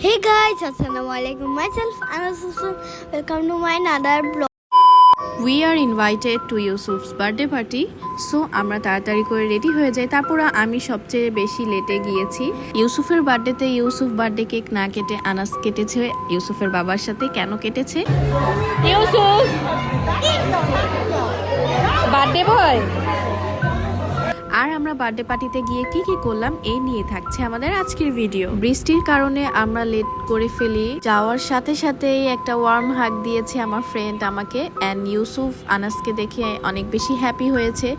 Hey guys, Assalamualaikum. Myself Anas Hussain. Welcome to my another blog. We are invited to Yusuf's birthday party. So আমরা তাড়াতাড়ি করে ready হয়ে যাই। তারপর আমি সবচেয়ে বেশি লেটে গিয়েছি। ইউসুফের বার্থডেতে ইউসুফ বার্থডে কেক না কেটে আনাস কেটেছে ইউসুফের বাবার সাথে। কেন কেটেছে? Yusuf birthday boy. আর আমরা বার্থডে পার্টিতে গিয়ে কি কি করলাম এই নিয়ে থাকছে আমাদের আজকের ভিডিও। বৃষ্টির কারণে আমরা লেট করে ফেলি। যাওয়ার সাথে সাথেই একটা ওয়ার্ম হাগ দিয়েছে আমার ফ্রেন্ড আমাকে। অ্যান্ড ইউসুফ আনাসকে দেখে অনেক বেশি হ্যাপি হয়েছে,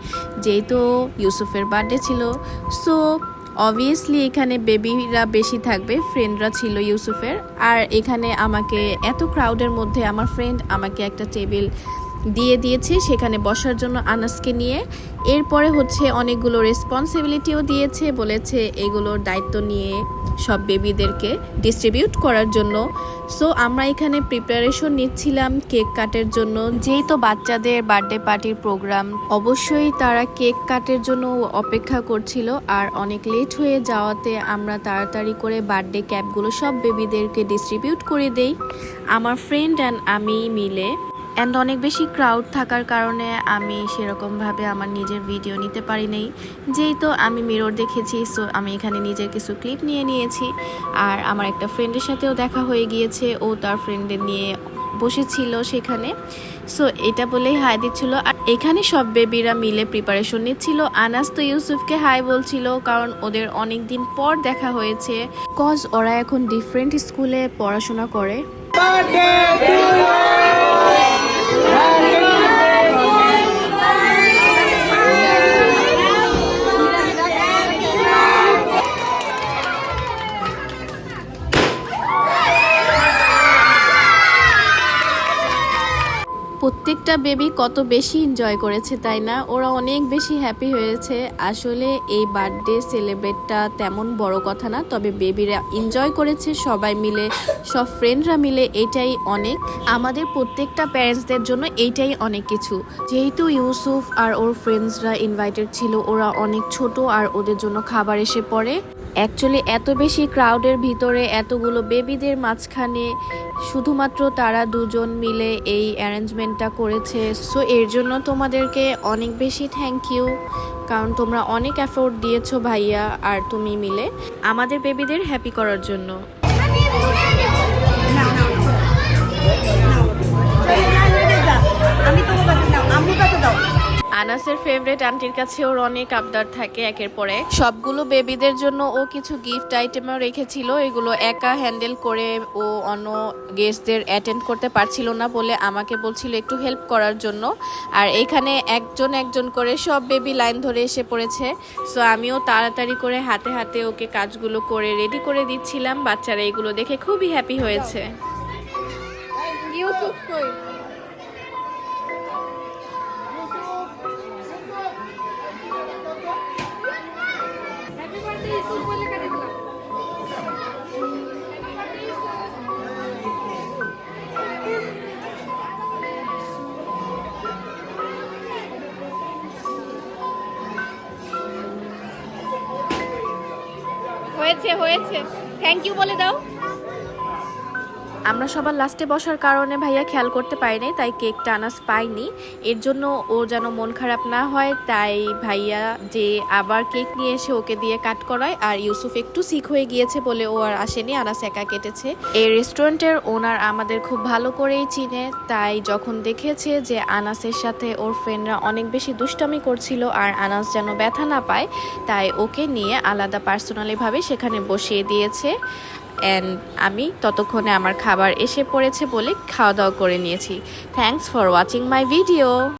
যেহেতু ইউসুফের বার্থডে ছিল। সো অবভিয়াসলি এখানে বেবিরা বেশি থাকবে, ফ্রেন্ডরা ছিল ইউসুফের। আর এখানে আমাকে এত ক্রাউডের মধ্যে আমার ফ্রেন্ড আমাকে একটা টেবিল দিয়ে দিয়েছে সেখানে বসার জন্য আনাসকে নিয়ে। এরপরে হচ্ছে অনেকগুলো রেসপন্সিবিলিটিও দিয়েছে, বলেছে এগুলোর দায়িত্ব নিয়ে সব বেবিদেরকে ডিস্ট্রিবিউট করার জন্য। সো আমরা এখানে প্রিপারেশন নিচ্ছিলাম কেক কাটের জন্য। যেহেতু বাচ্চাদের বার্থডে পার্টির প্রোগ্রাম, অবশ্যই তারা কেক কাটের জন্য অপেক্ষা করছিল। আর অনেক লেট হয়ে যাওয়াতে আমরা তাড়াতাড়ি করে বার্থডে ক্যাপগুলো সব বেবিদেরকে ডিস্ট্রিবিউট করে দেই আমার ফ্রেন্ড অ্যান্ড আমি মিলে। অ্যান্ড অনেক বেশি ক্রাউড থাকার কারণে আমি সেরকমভাবে আমার নিজের ভিডিও নিতে পারি নাই, যেহেতু আমি মিরর দেখেছি। সো আমি এখানে নিজের কিছু ক্লিপ নিয়ে নিয়েছি। আর আমার একটা ফ্রেন্ডের সাথেও দেখা হয়ে গিয়েছে, ও তার ফ্রেন্ডের নিয়ে বসেছিল সেখানে। সো এটা বলেই হাই দিচ্ছিল। আর এখানে সব বেবিরা মিলে প্রিপারেশন নিচ্ছিল। আনাস তো ইউসুফকে হাই বলছিল, কারণ ওদের অনেক দিন পর দেখা হয়েছে। কজ ওরা এখন ডিফারেন্ট স্কুলে পড়াশোনা করে। প্রত্যেকটা বেবি কত বেশি এনজয় করেছে, তাই না? ওরা অনেক বেশি হ্যাপি হয়েছে। আসলে এই বার্থডে সেলিব্রেটটা তেমন বড় কথা না, তবে বেবিরা এনজয় করেছে সবাই মিলে, সব ফ্রেন্ডরা মিলে। এটাই অনেক, আমাদের প্রত্যেকটা প্যারেন্টসদের জন্য এইটাই অনেক কিছু। যেহেতু ইউসুফ আর ওর ফ্রেন্ডসরা ইনভাইটেড ছিল, ওরা অনেক ছোট আর ওদের জন্য খাবার এসে পড়ে। অ্যাকচুয়ালি এত বেশি ক্রাউডের ভিতরে এতগুলো বেবিদের মাঝখানে শুধুমাত্র তারা দুজন মিলে এই অ্যারেঞ্জমেন্টটা করেছে। সো এর জন্য তোমাদেরকে অনেক বেশি থ্যাংক ইউ, কারণ তোমরা অনেক এফোর্ট দিয়েছো ভাইয়া আর তুমি মিলে আমাদের বেবিদের হ্যাপি করার জন্য। আনাসের ফেভারিট আন্টির কাছে ওর অনেক আবদার থাকে একের পর এক। সবগুলো বেবিদের জন্য ও কিছু গিফট আইটেমও রেখেছিল। এগুলো একা হ্যান্ডেল করে ও অন্য গেস্টদের অ্যাটেন্ড করতে পারছিল না বলে আমাকে বলছিল একটু হেল্প করার জন্য। আর এখানে একজন একজন করে সব বেবি লাইন ধরে এসে পড়েছে। সো আমিও তাড়াতাড়ি করে হাতে হাতে ওকে কাজগুলো করে রেডি করে দিচ্ছিলাম। বাচ্চারা এগুলো দেখে খুবই হ্যাপি হয়েছে। ইউসুফ কই? হয়েছে হয়েছে, থ্যাংক ইউ বলে দাও। আমরা সবার লাস্টে বসার কারণে ভাইয়া খেয়াল করতে পারিনি, তাই কেকটা আনাস পাইনি। এর জন্য ও যেন মন খারাপ না হয়, তাই ভাইয়া যে আবার কেক নিয়ে এসে ওকে দিয়ে কাট করায়। আর ইউসুফ একটু সিক হয়ে গিয়েছে বলে ও আর আসেনি, আনাস একা কেটেছে। এই রেস্টুরেন্টের ওনার আমাদের খুব ভালো করেই চিনে, তাই যখন দেখেছে যে আনাসের সাথে ওর ফ্রেন্ডরা অনেক বেশি দুষ্টামি করছিল আর আনাস যেন ব্যথা না পায়, তাই ওকে নিয়ে আলাদা পার্সোনালিভাবে সেখানে বসিয়ে দিয়েছে। অ্যান্ড আমি ততক্ষণে আমার খাবার এসে পড়েছে বলে খাওয়া দাওয়া করে নিয়েছি। Thanks for watching my video.